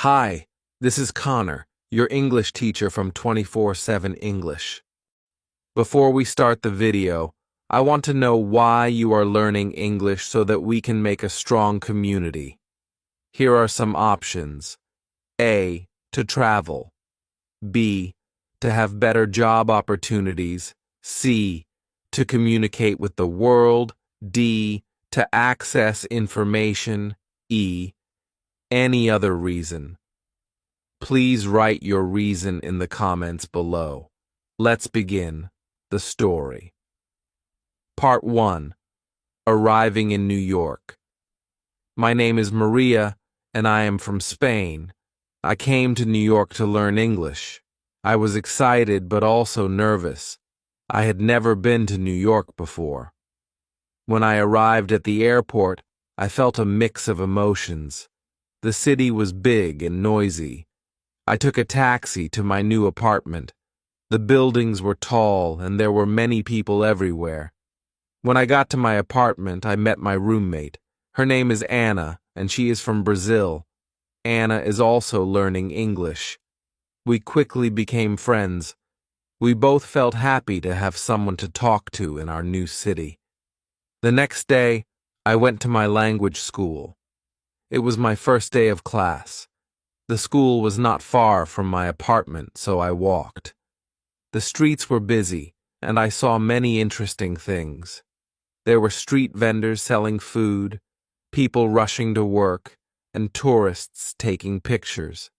Hi, this is Connor, your English teacher from 24/7 English. Before we start the video, I want to know why you are learning English so that we can make a strong community. Here are some options. A. To travel. B. To have better job opportunities. C. To communicate with the world. D. To access information. E. Any other reason. Please write your reason in the comments below. Let's begin the story. Part 1. Arriving in New York. My name is Maria, and I am from Spain. I came to New York to learn English. I was excited but also nervous. I had never been to New York before. When I arrived at the airport, I felt a mix of emotions. The city was big and noisy. I took a taxi to my new apartment. The buildings were tall and there were many people everywhere. When I got to my apartment, I met my roommate. Her name is Anna, and she is from Brazil. Anna is also learning English. We quickly became friends. We both felt happy to have someone to talk to in our new city. The next day, I went to my language school. It was my first day of class. The school was not far from my apartment, so I walked. The streets were busy, and I saw many interesting things. There were street vendors selling food, people rushing to work, and tourists taking pictures.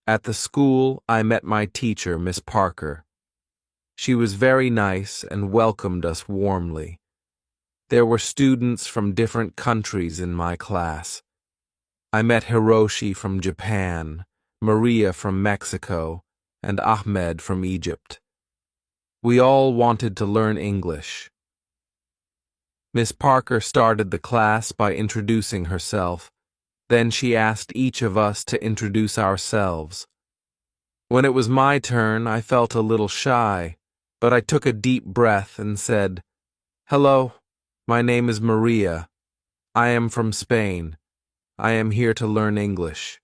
At the school, I met my teacher, Miss Parker. She was very nice and welcomed us warmly. There were students from different countries in my class. I met Hiroshi from Japan, Maria from Mexico, and Ahmed from Egypt. We all wanted to learn English. Miss Parker started the class by introducing herself. Then she asked each of us to introduce ourselves. When it was my turn, I felt a little shy, but I took a deep breath and said, "Hello, my name is Maria. I am from Spain. I am here to learn English."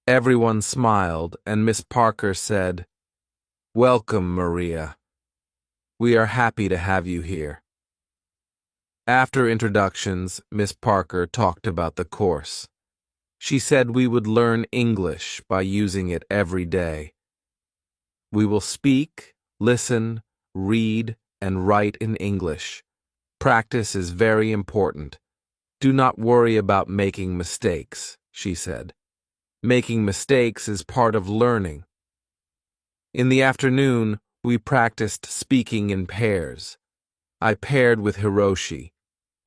Everyone smiled, and Miss Parker said, "Welcome, Maria. We are happy to have you here." After introductions, Miss Parker talked about the course. She said we would learn English by using it every day. We will speak, listen, read, and write in English. Practice is very important. Do not worry about making mistakes, she said. Making mistakes is part of learning. In the afternoon, we practiced speaking in pairs. I paired with Hiroshi.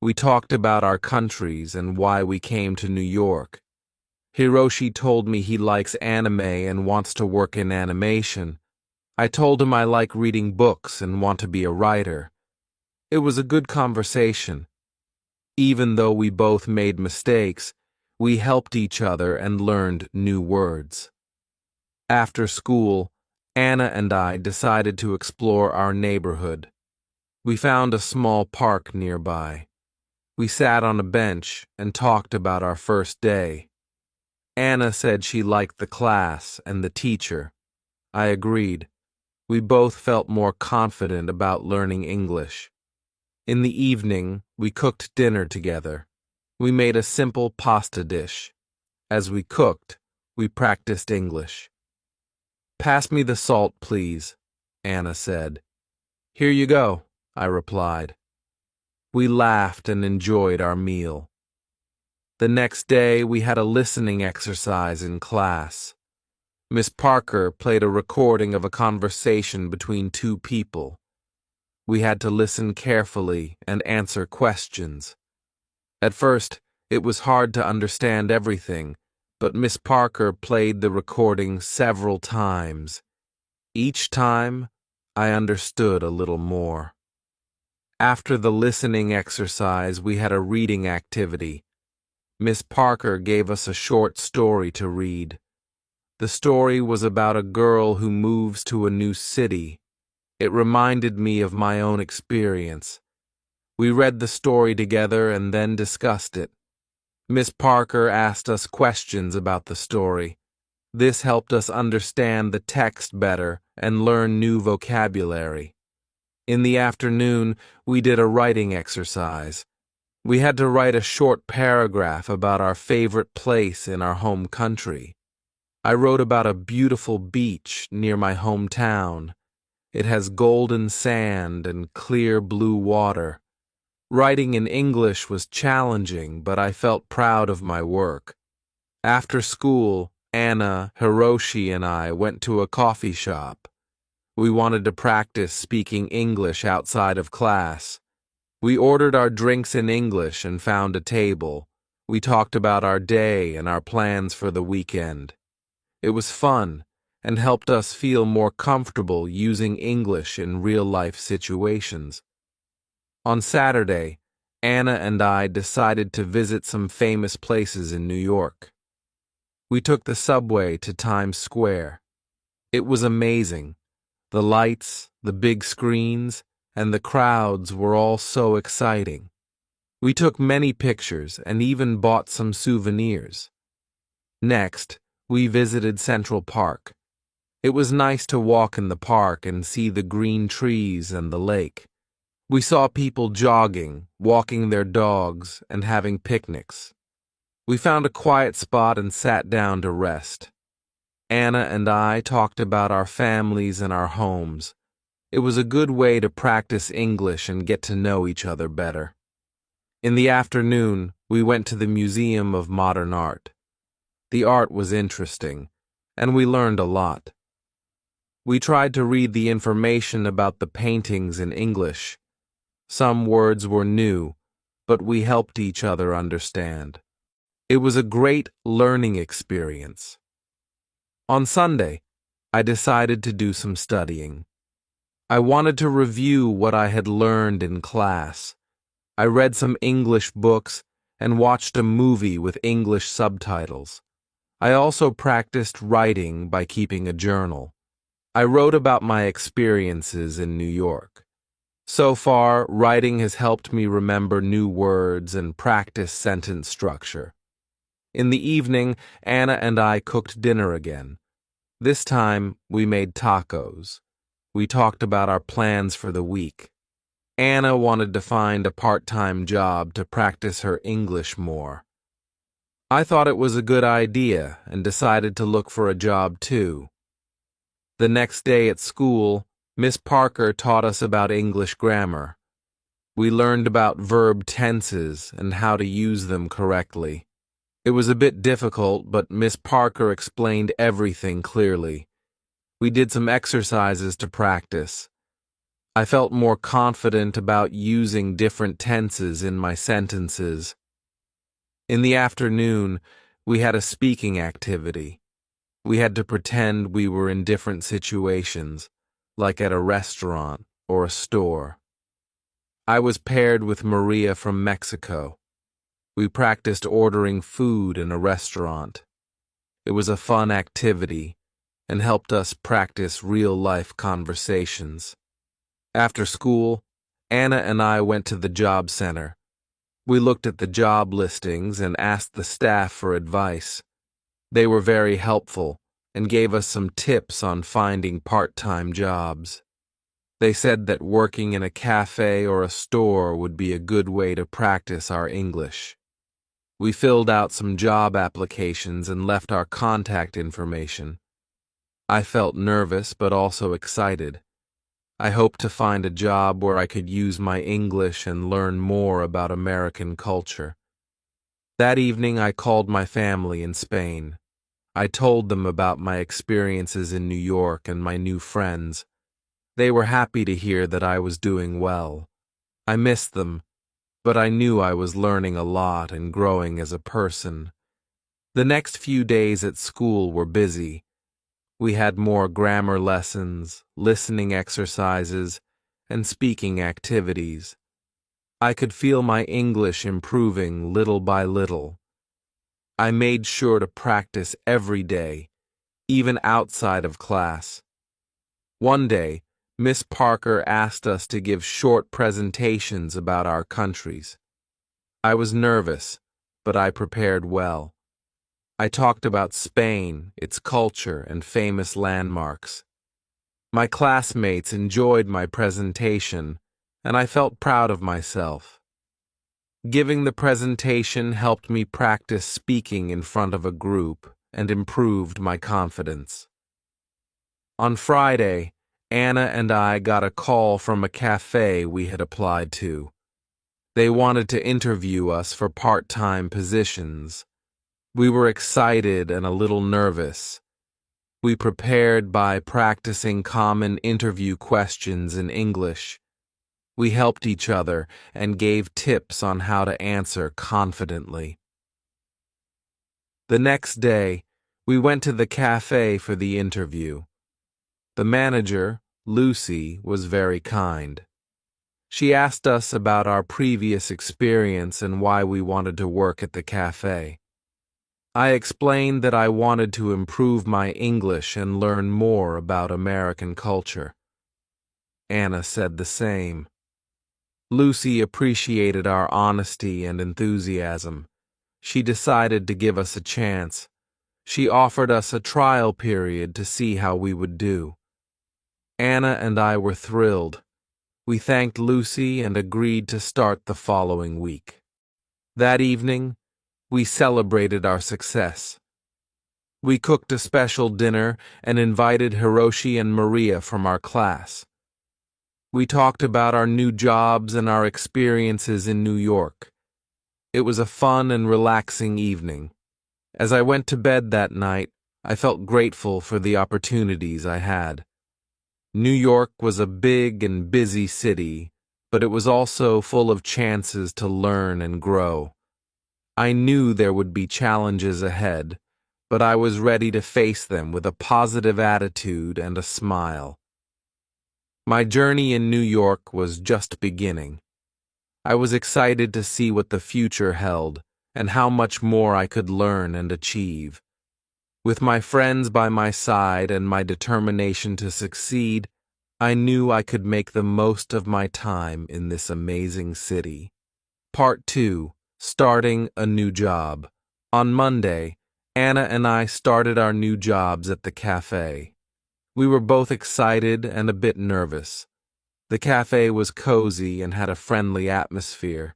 We talked about our countries and why we came to New York. Hiroshi told me he likes anime and wants to work in animation. I told him I like reading books and want to be a writer. It was a good conversation. Even though we both made mistakes, we helped each other and learned new words. After school, Anna and I decided to explore our neighborhood. We found a small park nearby. We sat on a bench and talked about our first day. Anna said she liked the class and the teacher. I agreed. We both felt more confident about learning English. In the evening, we cooked dinner together. We made a simple pasta dish. As we cooked, we practiced English. "Pass me the salt, please," Anna said. "Here you go," I replied. We laughed and enjoyed our meal. The next day, we had a listening exercise in class. Miss Parker played a recording of a conversation between two people. We had to listen carefully and answer questions. At first, it was hard to understand everything, but Miss Parker played the recording several times. Each time, I understood a little more. After the listening exercise, we had a reading activity. Miss Parker gave us a short story to read. The story was about a girl who moves to a new city. It reminded me of my own experience. We read the story together and then discussed it. Miss Parker asked us questions about the story. This helped us understand the text better and learn new vocabulary. In the afternoon, we did a writing exercise. We had to write a short paragraph about our favorite place in our home country. I wrote about a beautiful beach near my hometown. It has golden sand and clear blue water. Writing in English was challenging, but I felt proud of my work. After school, Anna, Hiroshi, and I went to a coffee shop. We wanted to practice speaking English outside of class. We ordered our drinks in English and found a table. We talked about our day and our plans for the weekend. It was fun and helped us feel more comfortable using English in real-life situations. On Saturday, Anna and I decided to visit some famous places in New York. We took the subway to Times Square. It was amazing. The lights, the big screens, and the crowds were all so exciting. We took many pictures and even bought some souvenirs. Next, we visited Central Park. It was nice to walk in the park and see the green trees and the lake. We saw people jogging, walking their dogs, and having picnics. We found a quiet spot and sat down to rest. Anna and I talked about our families and our homes. It was a good way to practice English and get to know each other better. In the afternoon, we went to the Museum of Modern Art. The art was interesting, and we learned a lot. We tried to read the information about the paintings in English. Some words were new, but we helped each other understand. It was a great learning experience. On Sunday, I decided to do some studying. I wanted to review what I had learned in class. I read some English books and watched a movie with English subtitles. I also practiced writing by keeping a journal. I wrote about my experiences in New York. So far, writing has helped me remember new words and practice sentence structure. In the evening, Anna and I cooked dinner again. This time, we made tacos. We talked about our plans for the week. Anna wanted to find a part-time job to practice her English more. I thought it was a good idea and decided to look for a job too. The next day at school, Miss Parker taught us about English grammar. We learned about verb tenses and how to use them correctly. It was a bit difficult, but Miss Parker explained everything clearly. We did some exercises to practice. I felt more confident about using different tenses in my sentences. In the afternoon, we had a speaking activity. We had to pretend we were in different situations, like at a restaurant or a store. I was paired with Maria from Mexico. We practiced ordering food in a restaurant. It was a fun activity and helped us practice real-life conversations. After school, Anna and I went to the job center. We looked at the job listings and asked the staff for advice. They were very helpful and gave us some tips on finding part-time jobs. They said that working in a cafe or a store would be a good way to practice our English. We filled out some job applications and left our contact information. I felt nervous but also excited. I hoped to find a job where I could use my English and learn more about American culture. That evening I called my family in Spain. I told them about my experiences in New York and my new friends. They were happy to hear that I was doing well. I missed them, but I knew I was learning a lot and growing as a person. The next few days at school were busy. We had more grammar lessons, listening exercises, and speaking activities. I could feel my English improving little by little. I made sure to practice every day, even outside of class. One day, Miss Parker asked us to give short presentations about our countries. I was nervous, but I prepared well. I talked about Spain, its culture, and famous landmarks. My classmates enjoyed my presentation, and I felt proud of myself. Giving the presentation helped me practice speaking in front of a group and improved my confidence. On Friday, Anna and I got a call from a cafe we had applied to. They wanted to interview us for part-time positions. We were excited and a little nervous. We prepared by practicing common interview questions in English. We helped each other and gave tips on how to answer confidently. The next day, we went to the cafe for the interview. The manager, Lucy, was very kind. She asked us about our previous experience and why we wanted to work at the cafe. I explained that I wanted to improve my English and learn more about American culture. Anna said the same. Lucy appreciated our honesty and enthusiasm. She decided to give us a chance. She offered us a trial period to see how we would do. Anna and I were thrilled. We thanked Lucy and agreed to start the following week. That evening, we celebrated our success. We cooked a special dinner and invited Hiroshi and Maria from our class. We talked about our new jobs and our experiences in New York. It was a fun and relaxing evening. As I went to bed that night, I felt grateful for the opportunities I had. New York was a big and busy city, but it was also full of chances to learn and grow. I knew there would be challenges ahead, but I was ready to face them with a positive attitude and a smile. My journey in New York was just beginning. I was excited to see what the future held and how much more I could learn and achieve. With my friends by my side and my determination to succeed, I knew I could make the most of my time in this amazing city. Part 2. Starting a new job. On Monday, Anna and I started our new jobs at the cafe. We were both excited and a bit nervous. The cafe was cozy and had a friendly atmosphere.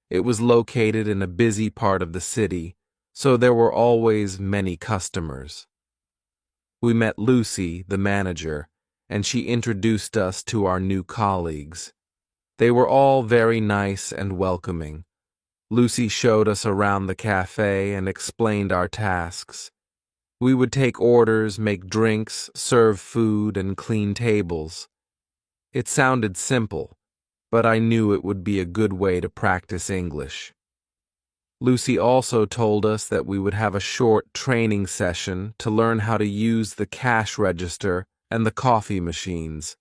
It was located in a busy part of the city, so there were always many customers. We met Lucy, the manager, and she introduced us to our new colleagues. They were all very nice and welcoming. Lucy showed us around the cafe and explained our tasks. We would take orders, make drinks, serve food, and clean tables. It sounded simple, but I knew it would be a good way to practice English. Lucy also told us that we would have a short training session to learn how to use the cash register and the coffee machines.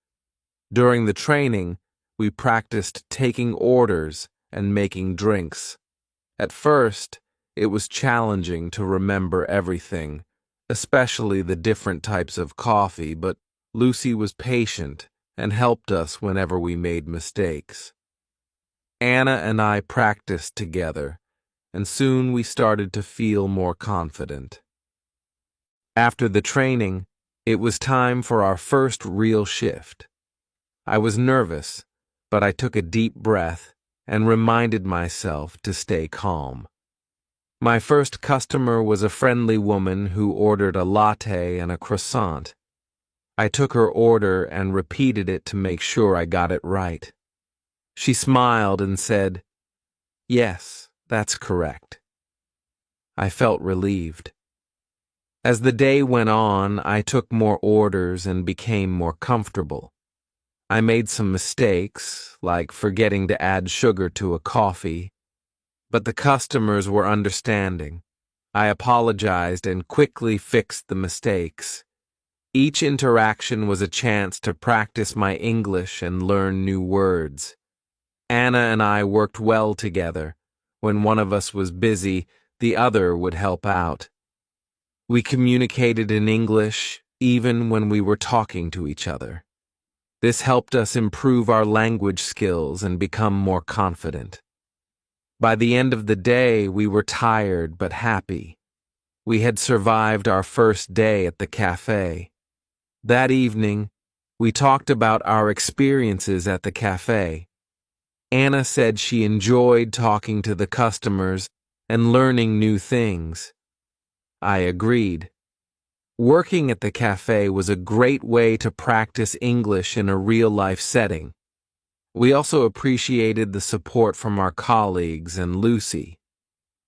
During the training, we practiced taking orders and making drinks. At first, it was challenging to remember everything, especially the different types of coffee, but Lucy was patient and helped us whenever we made mistakes. Anna and I practiced together, and soon we started to feel more confident. After the training, it was time for our first real shift. I was nervous, but I took a deep breath and reminded myself to stay calm. My first customer was a friendly woman who ordered a latte and a croissant. I took her order and repeated it to make sure I got it right. She smiled and said, "Yes, that's correct." I felt relieved. As the day went on, I took more orders and became more comfortable. I made some mistakes, like forgetting to add sugar to a coffee, but the customers were understanding. I apologized and quickly fixed the mistakes. Each interaction was a chance to practice my English and learn new words. Anna and I worked well together. When one of us was busy, the other would help out. We communicated in English even when we were talking to each other. This helped us improve our language skills and become more confident. By the end of the day, we were tired but happy. We had survived our first day at the cafe. That evening, we talked about our experiences at the cafe. Anna said she enjoyed talking to the customers and learning new things. I agreed. Working at the cafe was a great way to practice English in a real-life setting. We also appreciated the support from our colleagues and Lucy.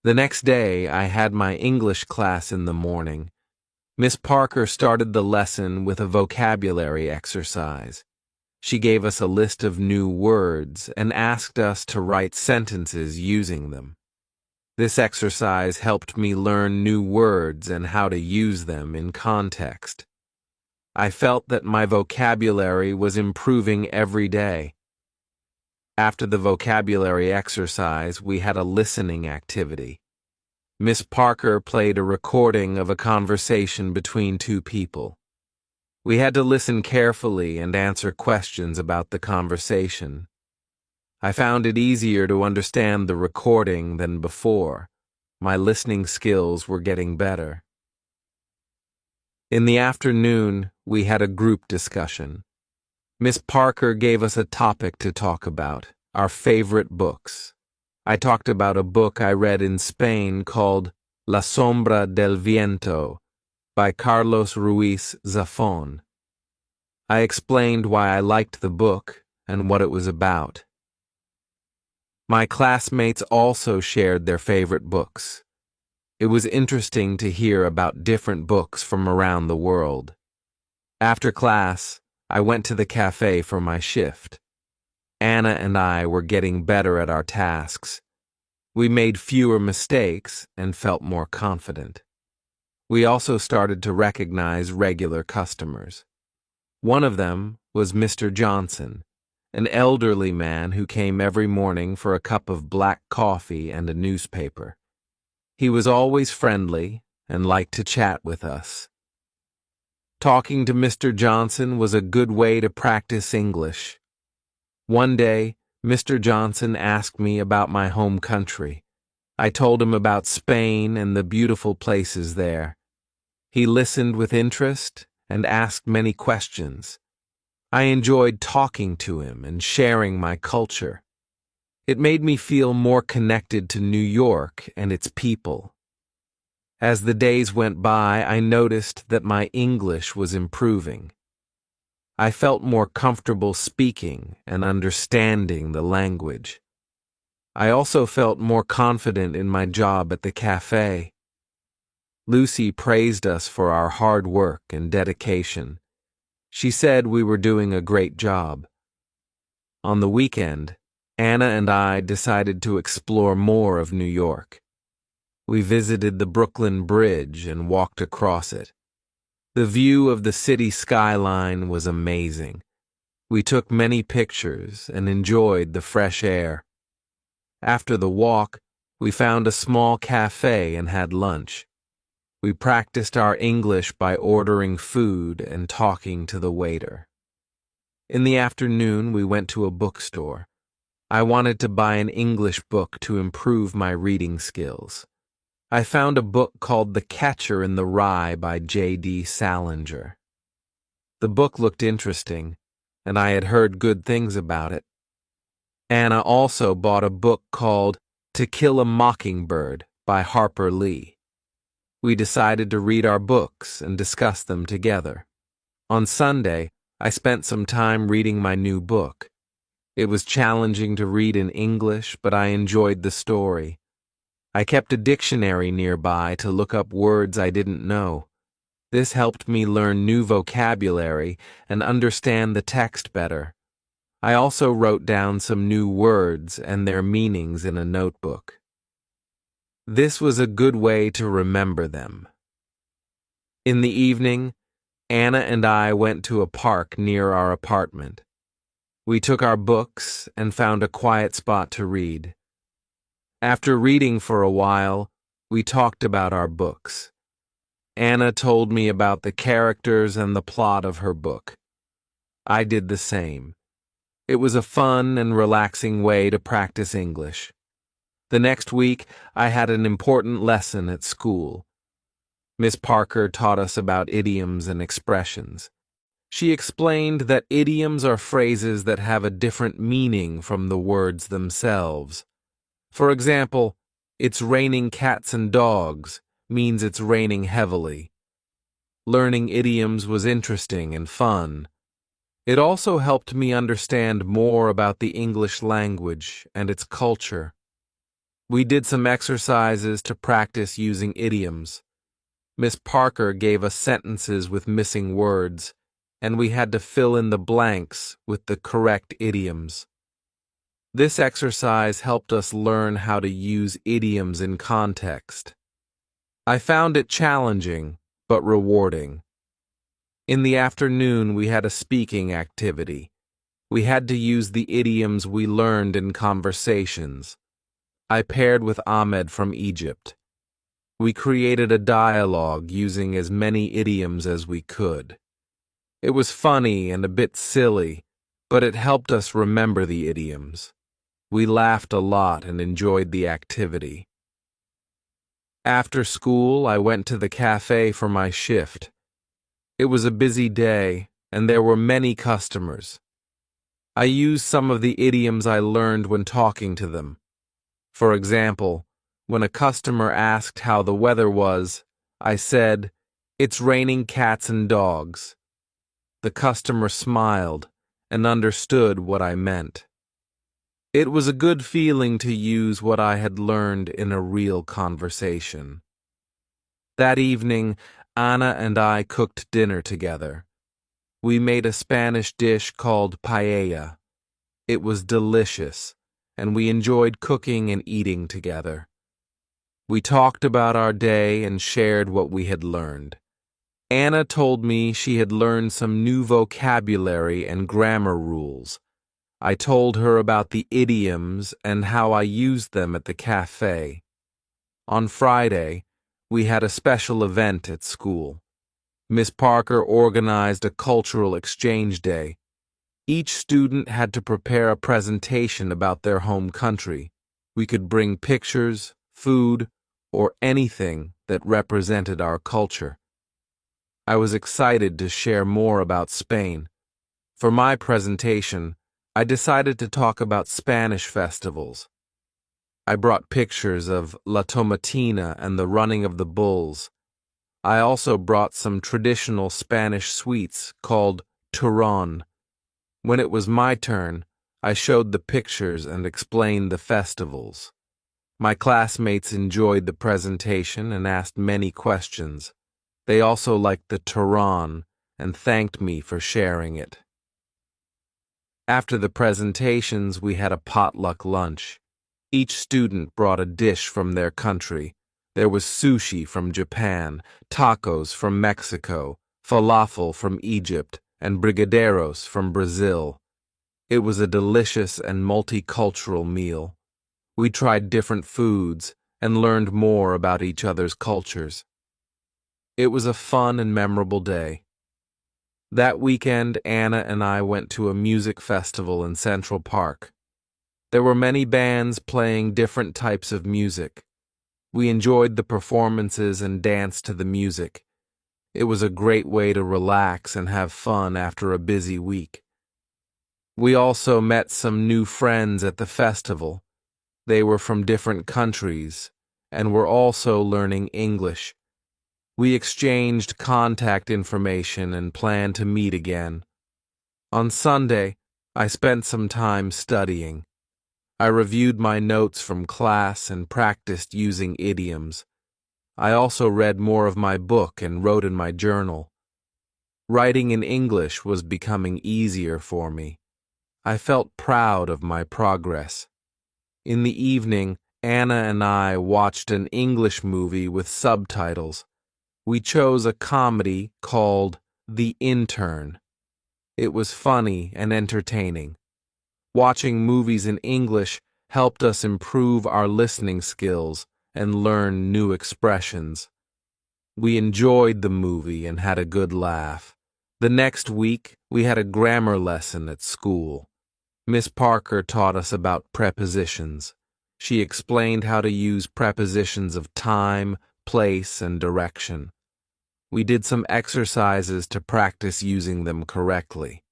The next day, I had my English class in the morning. Miss Parker started the lesson with a vocabulary exercise. She gave us a list of new words and asked us to write sentences using them. This exercise helped me learn new words and how to use them in context. I felt that my vocabulary was improving every day. After the vocabulary exercise, we had a listening activity. Miss Parker played a recording of a conversation between two people. We had to listen carefully and answer questions about the conversation. I found it easier to understand the recording than before. My listening skills were getting better. In the afternoon, we had a group discussion. Miss Parker gave us a topic to talk about, our favorite books. I talked about a book I read in Spain called La Sombra del Viento by Carlos Ruiz Zafón. I explained why I liked the book and what it was about. My classmates also shared their favorite books. It was interesting to hear about different books from around the world. After class, I went to the cafe for my shift. Anna and I were getting better at our tasks. We made fewer mistakes and felt more confident. We also started to recognize regular customers. One of them was Mr. Johnson, an elderly man who came every morning for a cup of black coffee and a newspaper. He was always friendly and liked to chat with us. Talking to Mr. Johnson was a good way to practice English. One day, Mr. Johnson asked me about my home country. I told him about Spain and the beautiful places there. He listened with interest and asked many questions. I enjoyed talking to him and sharing my culture. It made me feel more connected to New York and its people. As the days went by, I noticed that my English was improving. I felt more comfortable speaking and understanding the language. I also felt more confident in my job at the cafe. Lucy praised us for our hard work and dedication. She said we were doing a great job. On the weekend, Anna and I decided to explore more of New York. We visited the Brooklyn Bridge and walked across it. The view of the city skyline was amazing. We took many pictures and enjoyed the fresh air. After the walk, we found a small cafe and had lunch. We practiced our English by ordering food and talking to the waiter. In the afternoon, we went to a bookstore. I wanted to buy an English book to improve my reading skills. I found a book called The Catcher in the Rye by J.D. Salinger. The book looked interesting, and I had heard good things about it. Anna also bought a book called To Kill a Mockingbird by Harper Lee. We decided to read our books and discuss them together. On Sunday, I spent some time reading my new book. It was challenging to read in English, but I enjoyed the story. I kept a dictionary nearby to look up words I didn't know. This helped me learn new vocabulary and understand the text better. I also wrote down some new words and their meanings in a notebook. This was a good way to remember them. In the evening, Anna and I went to a park near our apartment. We took our books and found a quiet spot to read. After reading for a while, we talked about our books. Anna told me about the characters and the plot of her book. I did the same. It was a fun and relaxing way to practice English. The next week, I had an important lesson at school. Miss Parker taught us about idioms and expressions. She explained that idioms are phrases that have a different meaning from the words themselves. For example, "It's raining cats and dogs" means it's raining heavily. Learning idioms was interesting and fun. It also helped me understand more about the English language and its culture. We did some exercises to practice using idioms. Miss Parker gave us sentences with missing words, and we had to fill in the blanks with the correct idioms. This exercise helped us learn how to use idioms in context. I found it challenging, but rewarding. In the afternoon, we had a speaking activity. We had to use the idioms we learned in conversations. I paired with Ahmed from Egypt. We created a dialogue using as many idioms as we could. It was funny and a bit silly, but it helped us remember the idioms. We laughed a lot and enjoyed the activity. After school, I went to the cafe for my shift. It was a busy day, and there were many customers. I used some of the idioms I learned when talking to them. For example, when a customer asked how the weather was, I said, "It's raining cats and dogs." The customer smiled and understood what I meant. It was a good feeling to use what I had learned in a real conversation. That evening, Anna and I cooked dinner together. We made a Spanish dish called paella. It was delicious, and we enjoyed cooking and eating together. We talked about our day and shared what we had learned. Anna told me she had learned some new vocabulary and grammar rules. I told her about the idioms and how I used them at the cafe. On Friday, we had a special event at school. Miss Parker organized a cultural exchange day. Each student had to prepare a presentation about their home country. We could bring pictures, food, or anything that represented our culture. I was excited to share more about Spain. For my presentation, I decided to talk about Spanish festivals. I brought pictures of La Tomatina and the running of the bulls. I also brought some traditional Spanish sweets called turrón. When it was my turn, I showed the pictures and explained the festivals. My classmates enjoyed the presentation and asked many questions. They also liked the turrón and thanked me for sharing it. After the presentations, we had a potluck lunch. Each student brought a dish from their country. There was sushi from Japan, tacos from Mexico, falafel from Egypt, and brigadeiros from Brazil. It was a delicious and multicultural meal. We tried different foods and learned more about each other's cultures. It was a fun and memorable day. That weekend, Anna and I went to a music festival in Central Park. There were many bands playing different types of music. We enjoyed the performances and danced to the music. It was a great way to relax and have fun after a busy week. We also met some new friends at the festival. They were from different countries and were also learning English. We exchanged contact information and planned to meet again. On Sunday, I spent some time studying. I reviewed my notes from class and practiced using idioms. I also read more of my book and wrote in my journal. Writing in English was becoming easier for me. I felt proud of my progress. In the evening, Anna and I watched an English movie with subtitles. We chose a comedy called The Intern. It was funny and entertaining. Watching movies in English helped us improve our listening skills and learn new expressions. We enjoyed the movie and had a good laugh. The next week, we had a grammar lesson at school. Miss Parker taught us about prepositions. She explained how to use prepositions of time, place, and direction. We did some exercises to practice using them correctly.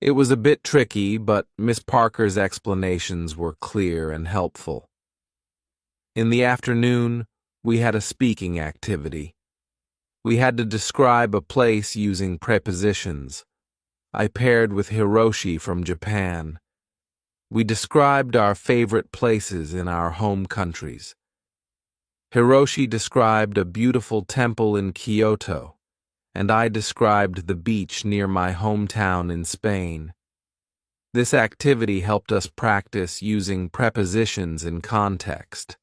It was a bit tricky, but Miss Parker's explanations were clear and helpful. In the afternoon, we had a speaking activity. We had to describe a place using prepositions. I paired with Hiroshi from Japan. We described our favorite places in our home countries. Hiroshi described a beautiful temple in Kyoto, and I described the beach near my hometown in Spain. This activity helped us practice using prepositions in context.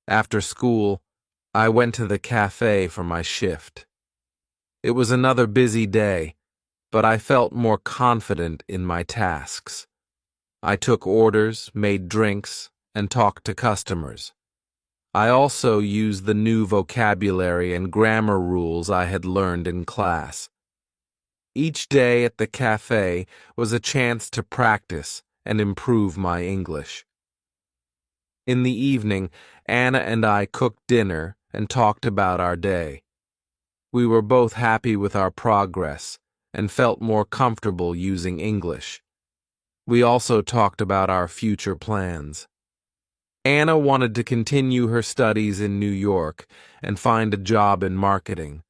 After school, I went to the cafe for my shift. It was another busy day, but I felt more confident in my tasks. I took orders, made drinks, and talked to customers. I also used the new vocabulary and grammar rules I had learned in class. Each day at the cafe was a chance to practice and improve my English. In the evening, Anna and I cooked dinner and talked about our day. We were both happy with our progress and felt more comfortable using English. We also talked about our future plans. Anna wanted to continue her studies in New York and find a job in marketing.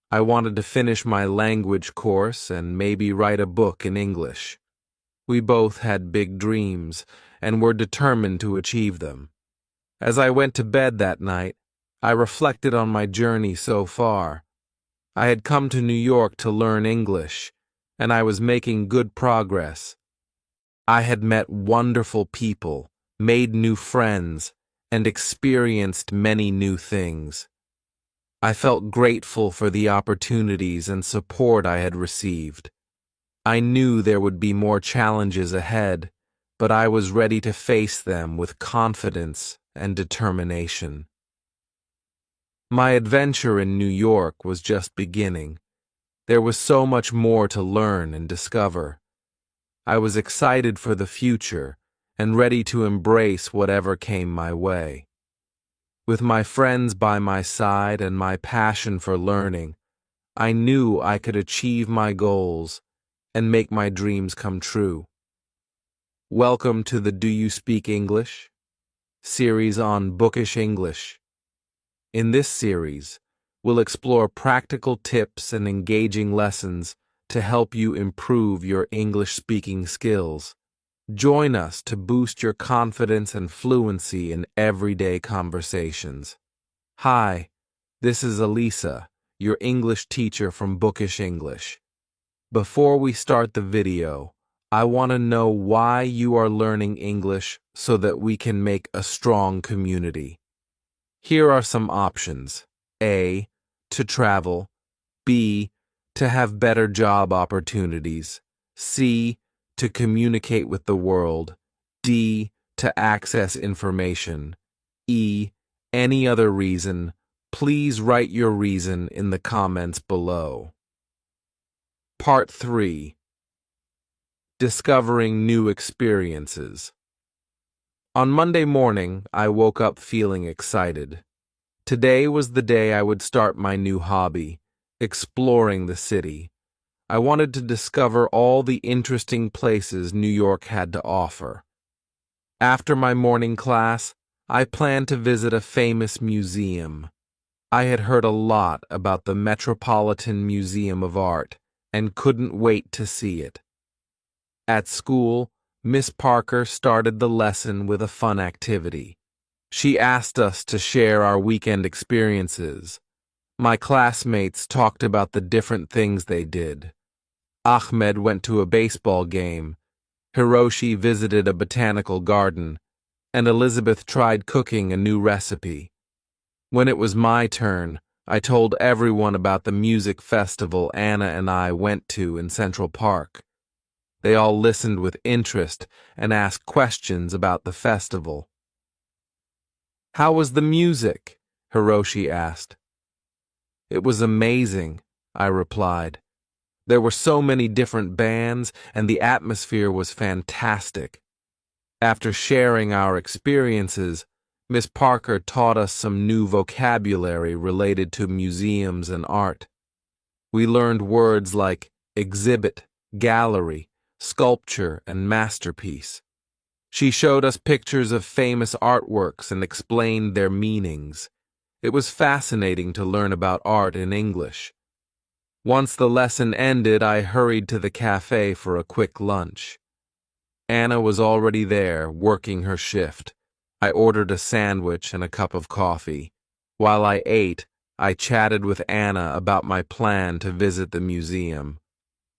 I wanted to finish my language course and maybe write a book in English. We both had big dreams and were determined to achieve them. As I went to bed that night, I reflected on my journey so far. I had come to New York to learn English, and I was making good progress. I had met wonderful people, made new friends, and experienced many new things. I felt grateful for the opportunities and support I had received. I knew there would be more challenges ahead, but I was ready to face them with confidence and determination. My adventure in New York was just beginning. There was so much more to learn and discover. I was excited for the future and ready to embrace whatever came my way. With my friends by my side and my passion for learning, I knew I could achieve my goals and make my dreams come true. Welcome to the Do You Speak English? Series on Bookish English. In this series, we'll explore practical tips and engaging lessons to help you improve your English-speaking skills. Join us to boost your confidence and fluency in everyday conversations. Hi, this is Elisa, your English teacher from Bookish English. Before we start the video, I want to know why you are learning English so that we can make a strong community. Here are some options. A. To travel. B. To have better job opportunities. C. To communicate with the world. D. To access information. E. Any other reason. Please write your reason in the comments below. Part 3. Discovering new experiences. On Monday morning, I woke up feeling excited. Today was the day I would start my new hobby, exploring the city. I wanted to discover all the interesting places New York had to offer. After my morning class, I planned to visit a famous museum. I had heard a lot about the Metropolitan Museum of Art and couldn't wait to see it. At school, Miss Parker started the lesson with a fun activity. She asked us to share our weekend experiences. My classmates talked about the different things they did. Ahmed went to a baseball game, Hiroshi visited a botanical garden, and Elizabeth tried cooking a new recipe. When it was my turn, I told everyone about the music festival Anna and I went to in Central Park. They all listened with interest and asked questions about the festival. "How was the music?" Hiroshi asked. "It was amazing," I replied. "There were so many different bands, and the atmosphere was fantastic." After sharing our experiences, Miss Parker taught us some new vocabulary related to museums and art. We learned words like exhibit, gallery, sculpture, and masterpiece. She showed us pictures of famous artworks and explained their meanings. It was fascinating to learn about art in English. Once the lesson ended, I hurried to the cafe for a quick lunch. Anna was already there, working her shift. I ordered a sandwich and a cup of coffee. While I ate, I chatted with Anna about my plan to visit the museum.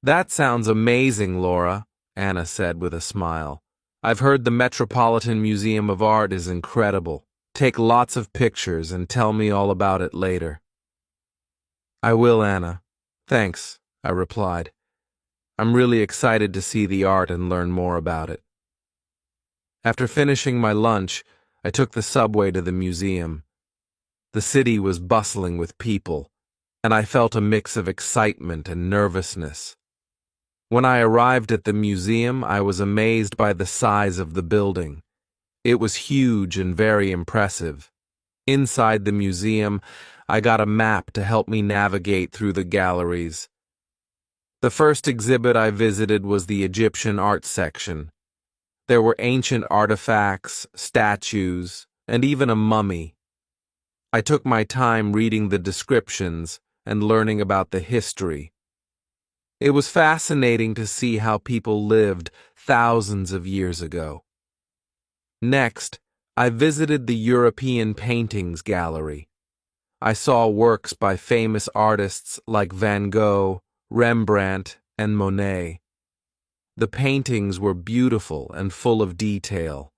"That sounds amazing, Laura," Anna said with a smile. "I've heard the Metropolitan Museum of Art is incredible. Take lots of pictures and tell me all about it later." "I will, Anna. Thanks," I replied. "I'm really excited to see the art and learn more about it." After finishing my lunch, I took the subway to the museum. The city was bustling with people, and I felt a mix of excitement and nervousness. When I arrived at the museum, I was amazed by the size of the building. It was huge and very impressive. Inside the museum, I got a map to help me navigate through the galleries. The first exhibit I visited was the Egyptian art section. There were ancient artifacts, statues, and even a mummy. I took my time reading the descriptions and learning about the history. It was fascinating to see how people lived thousands of years ago. Next, I visited the European Paintings Gallery. I saw works by famous artists like Van Gogh, Rembrandt, and Monet. The paintings were beautiful and full of detail.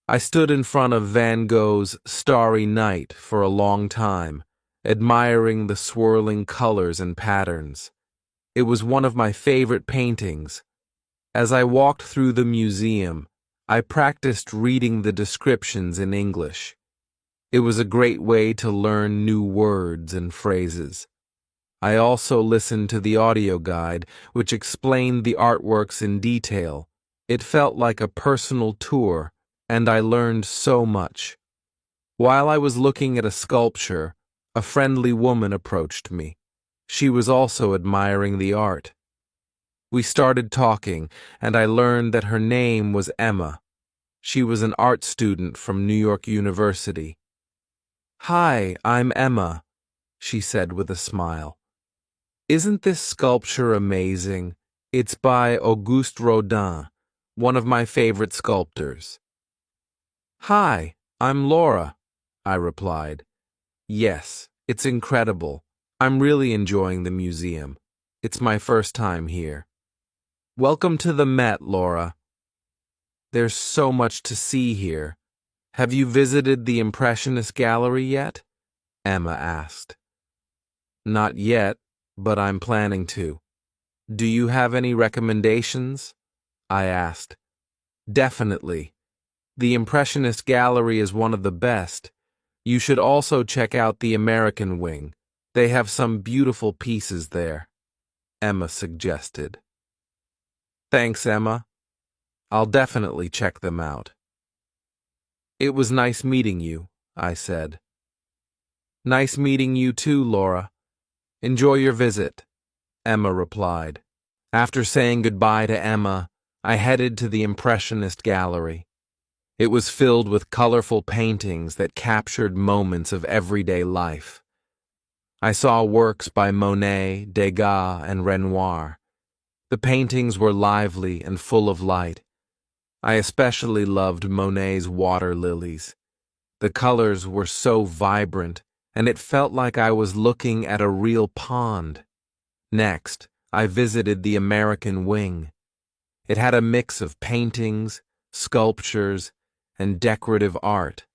I stood in front of Van Gogh's Starry Night for a long time, admiring the swirling colors and patterns. It was one of my favorite paintings. As I walked through the museum, I practiced reading the descriptions in English. It was a great way to learn new words and phrases. I also listened to the audio guide, which explained the artworks in detail. It felt like a personal tour, and I learned so much. While I was looking at a sculpture, a friendly woman approached me. She was also admiring the art. We started talking, and I learned that her name was Emma. She was an art student from New York University. "Hi, I'm Emma," she said with a smile. "Isn't this sculpture amazing? It's by Auguste Rodin, one of my favorite sculptors." "Hi, I'm Laura," I replied. "Yes, it's incredible. I'm really enjoying the museum. It's my first time here." "Welcome to the Met, Laura. There's so much to see here. Have you visited the Impressionist Gallery yet?" Emma asked. "Not yet, but I'm planning to. Do you have any recommendations?" I asked. "Definitely. The Impressionist Gallery is one of the best. You should also check out the American Wing. They have some beautiful pieces there," Emma suggested. "Thanks, Emma. I'll definitely check them out." "It was nice meeting you," I said. "Nice meeting you too, Laura. Enjoy your visit," Emma replied. After saying goodbye to Emma, I headed to the Impressionist Gallery. It was filled with colorful paintings that captured moments of everyday life. I saw works by Monet, Degas, and Renoir. The paintings were lively and full of light. I especially loved Monet's water lilies. The colors were so vibrant, and it felt like I was looking at a real pond. Next, I visited the American Wing. It had a mix of paintings, sculptures, and decorative art.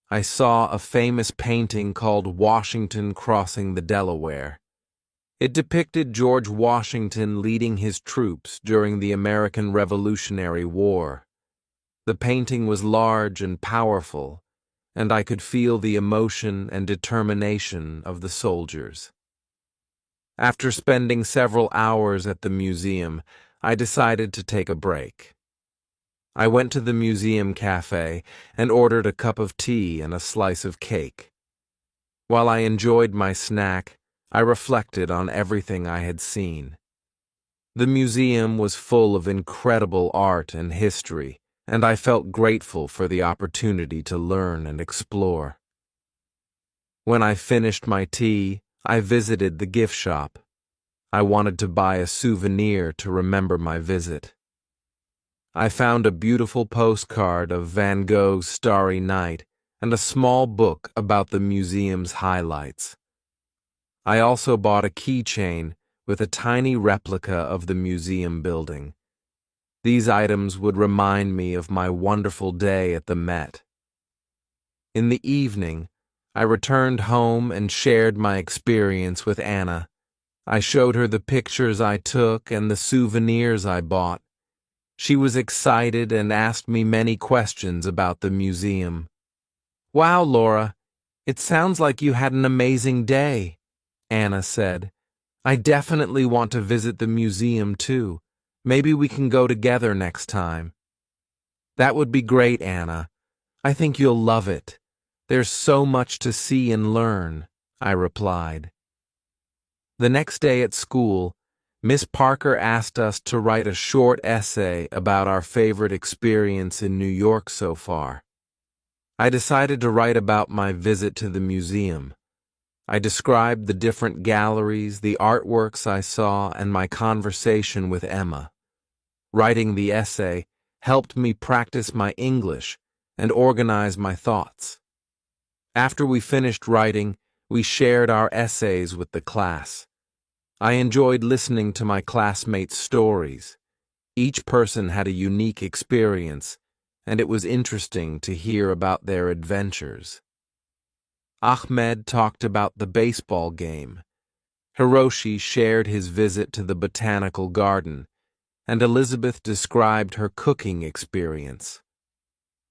I saw a famous painting called Washington Crossing the Delaware. It depicted George Washington leading his troops during the American Revolutionary War. The painting was large and powerful, and I could feel the emotion and determination of the soldiers. After spending several hours at the museum, I decided to take a break. I went to the museum cafe and ordered a cup of tea and a slice of cake. While I enjoyed my snack, I reflected on everything I had seen. The museum was full of incredible art and history, and I felt grateful for the opportunity to learn and explore. When I finished my tea, I visited the gift shop. I wanted to buy a souvenir to remember my visit. I found a beautiful postcard of Van Gogh's Starry Night and a small book about the museum's highlights. I also bought a keychain with a tiny replica of the museum building. These items would remind me of my wonderful day at the Met. In the evening, I returned home and shared my experience with Anna. I showed her the pictures I took and the souvenirs I bought. She was excited and asked me many questions about the museum. "Wow, Laura, it sounds like you had an amazing day," Anna said. "I definitely want to visit the museum too. Maybe we can go together next time." "That would be great, Anna. I think you'll love it. There's so much to see and learn," I replied. The next day at school, Miss Parker asked us to write a short essay about our favorite experience in New York so far. I decided to write about my visit to the museum. I described the different galleries, the artworks I saw, and my conversation with Emma. Writing the essay helped me practice my English and organize my thoughts. After we finished writing, we shared our essays with the class. I enjoyed listening to my classmates' stories. Each person had a unique experience, and it was interesting to hear about their adventures. Ahmed talked about the baseball game. Hiroshi shared his visit to the botanical garden, and Elizabeth described her cooking experience.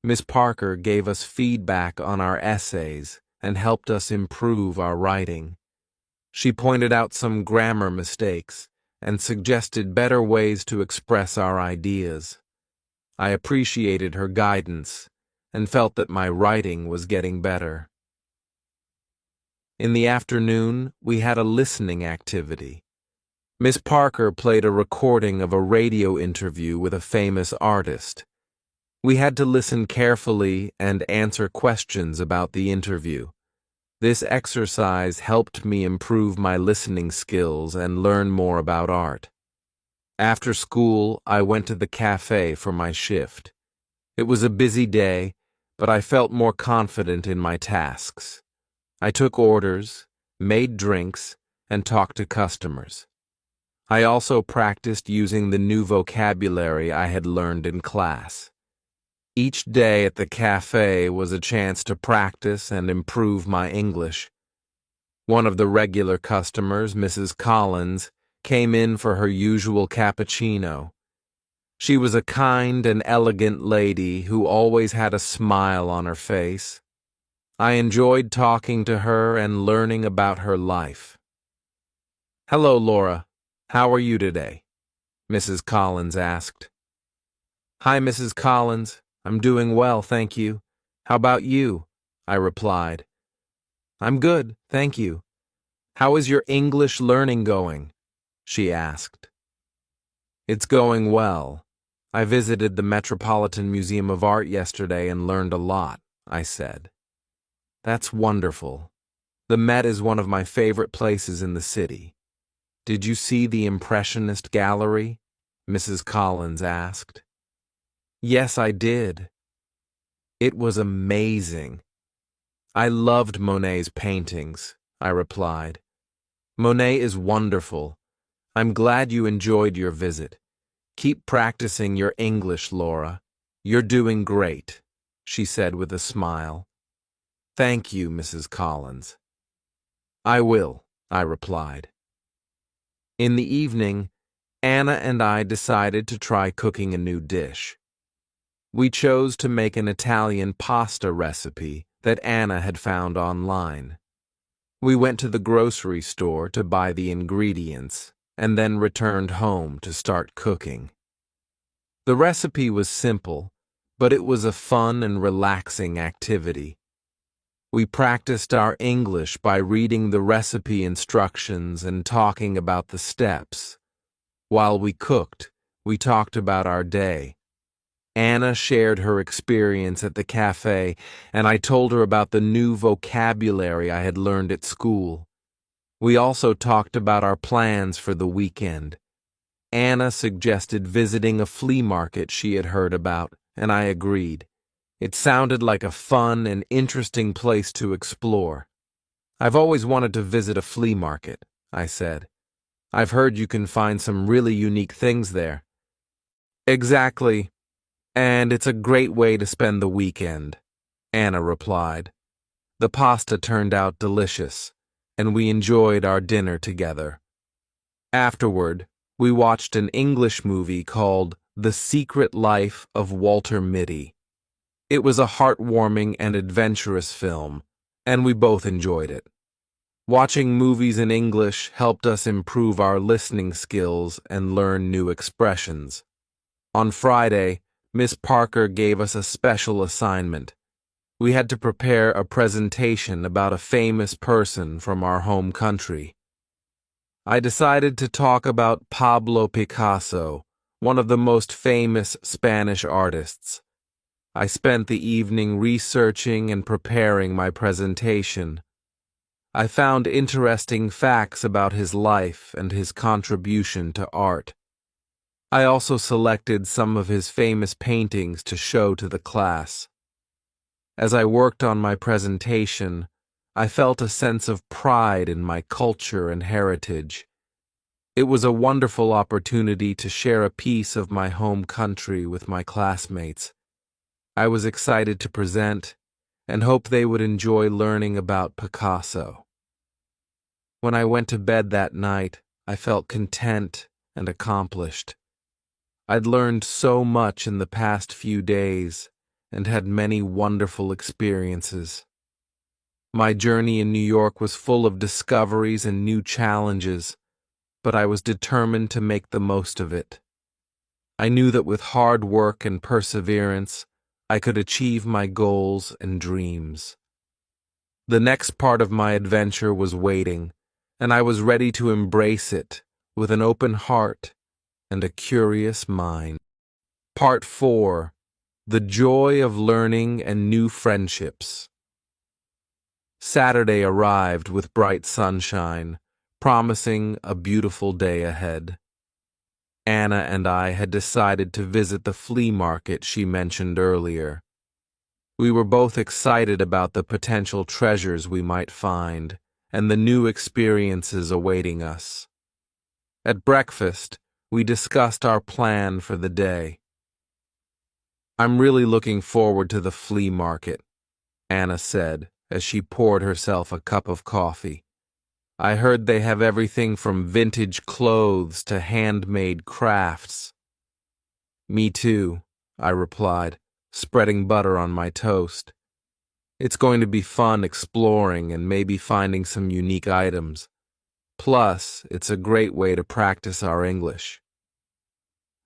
Miss Parker gave us feedback on our essays and helped us improve our writing. She pointed out some grammar mistakes and suggested better ways to express our ideas. I appreciated her guidance and felt that my writing was getting better. In the afternoon, we had a listening activity. Miss Parker played a recording of a radio interview with a famous artist. We had to listen carefully and answer questions about the interview. This exercise helped me improve my listening skills and learn more about art. After school, I went to the cafe for my shift. It was a busy day, but I felt more confident in my tasks. I took orders, made drinks, and talked to customers. I also practiced using the new vocabulary I had learned in class. Each day at the cafe was a chance to practice and improve my English. One of the regular customers, Mrs. Collins, came in for her usual cappuccino. She was a kind and elegant lady who always had a smile on her face. I enjoyed talking to her and learning about her life. "Hello, Laura. How are you today?" Mrs. Collins asked. "Hi, Mrs. Collins. I'm doing well, thank you. How about you?" I replied. "I'm good, thank you. How is your English learning going?" she asked. "It's going well. I visited the Metropolitan Museum of Art yesterday and learned a lot," I said. "That's wonderful. The Met is one of my favorite places in the city. Did you see the Impressionist Gallery?" Mrs. Collins asked. "Yes, I did. It was amazing. I loved Monet's paintings," I replied. "Monet is wonderful. I'm glad you enjoyed your visit. Keep practicing your English, Laura. You're doing great," she said with a smile. "Thank you, Mrs. Collins." "I will," I replied. In the evening, Anna and I decided to try cooking a new dish. We chose to make an Italian pasta recipe that Anna had found online. We went to the grocery store to buy the ingredients and then returned home to start cooking. The recipe was simple, but it was a fun and relaxing activity. We practiced our English by reading the recipe instructions and talking about the steps. While we cooked, we talked about our day. Anna shared her experience at the cafe, and I told her about the new vocabulary I had learned at school. We also talked about our plans for the weekend. Anna suggested visiting a flea market she had heard about, and I agreed. It sounded like a fun and interesting place to explore. "I've always wanted to visit a flea market," I said. "I've heard you can find some really unique things there." "Exactly, and it's a great way to spend the weekend," Anna replied. The pasta turned out delicious, and we enjoyed our dinner together. Afterward, we watched an English movie called The Secret Life of Walter Mitty. It was a heartwarming and adventurous film, and we both enjoyed it. Watching movies in English helped us improve our listening skills and learn new expressions. On Friday, Miss Parker gave us a special assignment. We had to prepare a presentation about a famous person from our home country. I decided to talk about Pablo Picasso, one of the most famous Spanish artists. I spent the evening researching and preparing my presentation. I found interesting facts about his life and his contribution to art. I also selected some of his famous paintings to show to the class. As I worked on my presentation, I felt a sense of pride in my culture and heritage. It was a wonderful opportunity to share a piece of my home country with my classmates. I was excited to present and hoped they would enjoy learning about Picasso. When I went to bed that night, I felt content and accomplished. I'd learned so much in the past few days and had many wonderful experiences. My journey in New York was full of discoveries and new challenges, but I was determined to make the most of it. I knew that with hard work and perseverance, I could achieve my goals and dreams. The next part of my adventure was waiting, and I was ready to embrace it with an open heart and a curious mind. Part 4. The Joy of Learning and New Friendships. Saturday arrived with bright sunshine, promising a beautiful day ahead. Anna and I had decided to visit the flea market she mentioned earlier. We were both excited about the potential treasures we might find and the new experiences awaiting us. At breakfast, we discussed our plan for the day. "I'm really looking forward to the flea market," Anna said as she poured herself a cup of coffee. "I heard they have everything from vintage clothes to handmade crafts." "Me too," I replied, spreading butter on my toast. "It's going to be fun exploring and maybe finding some unique items. Plus, it's a great way to practice our English."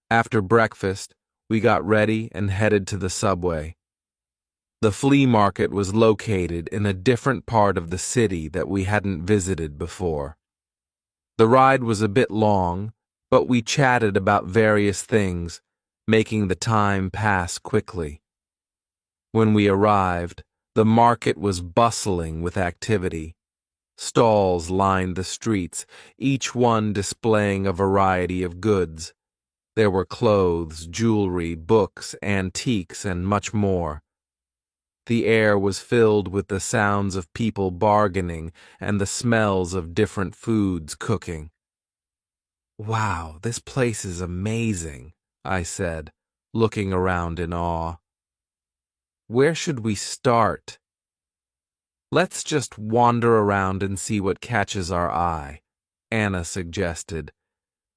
After breakfast, we got ready and headed to the subway. The flea market was located in a different part of the city that we hadn't visited before. The ride was a bit long, but we chatted about various things, making the time pass quickly. When we arrived, the market was bustling with activity. Stalls lined the streets, each one displaying a variety of goods. There were clothes, jewelry, books, antiques, and much more. The air was filled with the sounds of people bargaining and the smells of different foods cooking. "Wow, this place is amazing," I said, looking around in awe. "Where should we start?" "Let's just wander around and see what catches our eye," Anna suggested.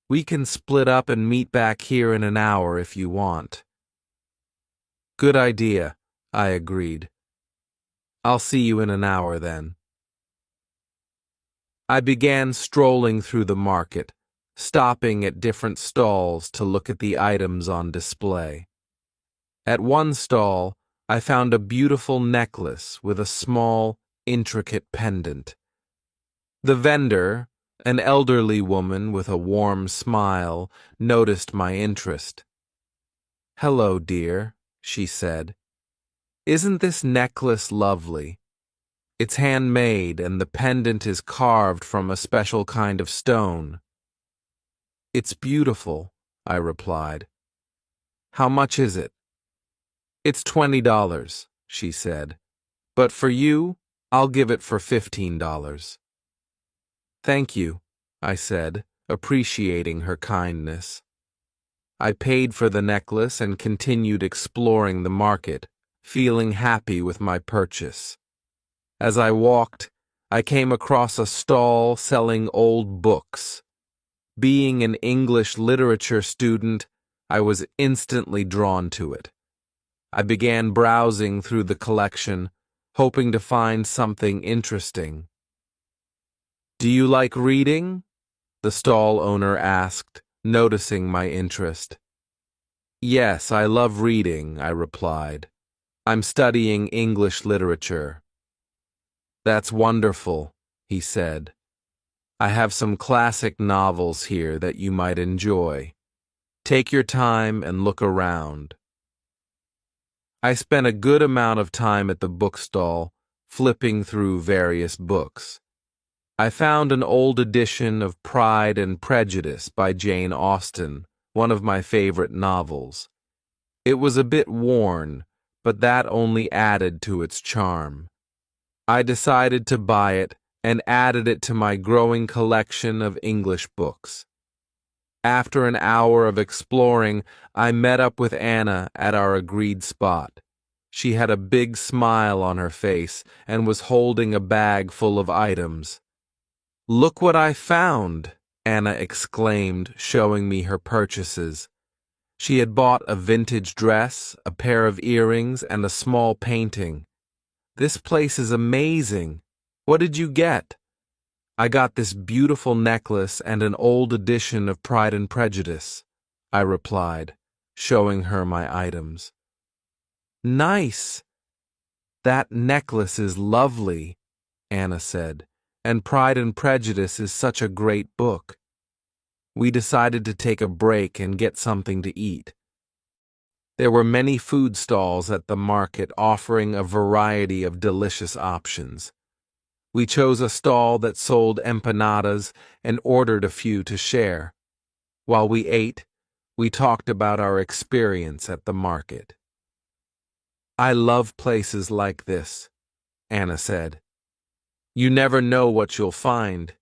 "We can split up and meet back here in an hour if you want." "Good idea," I agreed. "I'll see you in an hour then." I began strolling through the market, stopping at different stalls to look at the items on display. At one stall, I found a beautiful necklace with a small, intricate pendant. The vendor, an elderly woman with a warm smile, noticed my interest. "Hello, dear," she said. "Isn't this necklace lovely? It's handmade and the pendant is carved from a special kind of stone." "It's beautiful," I replied. "How much is it?" "It's $20, she said. "But for you, I'll give it for $15. "Thank you," I said, appreciating her kindness. I paid for the necklace and continued exploring the market, feeling happy with my purchase. As I walked, I came across a stall selling old books. Being an English literature student, I was instantly drawn to it. I began browsing through the collection, hoping to find something interesting. "Do you like reading?" the stall owner asked, noticing my interest. "Yes, I love reading," I replied. "I'm studying English literature." "That's wonderful," he said. "I have some classic novels here that you might enjoy. Take your time and look around." I spent a good amount of time at the bookstall, flipping through various books. I found an old edition of Pride and Prejudice by Jane Austen, one of my favorite novels. It was a bit worn, but that only added to its charm. I decided to buy it and added it to my growing collection of English books. After an hour of exploring, I met up with Anna at our agreed spot. She had a big smile on her face and was holding a bag full of items. "Look what I found!" Anna exclaimed, showing me her purchases. She had bought a vintage dress, a pair of earrings, and a small painting. "This place is amazing. What did you get?" "I got this beautiful necklace and an old edition of Pride and Prejudice," I replied, showing her my items. "Nice! That necklace is lovely," Anna said, "and Pride and Prejudice is such a great book." We decided to take a break and get something to eat. There were many food stalls at the market offering a variety of delicious options. We chose a stall that sold empanadas and ordered a few to share. While we ate, we talked about our experience at the market. "I love places like this," Anna said. "You never know what you'll find,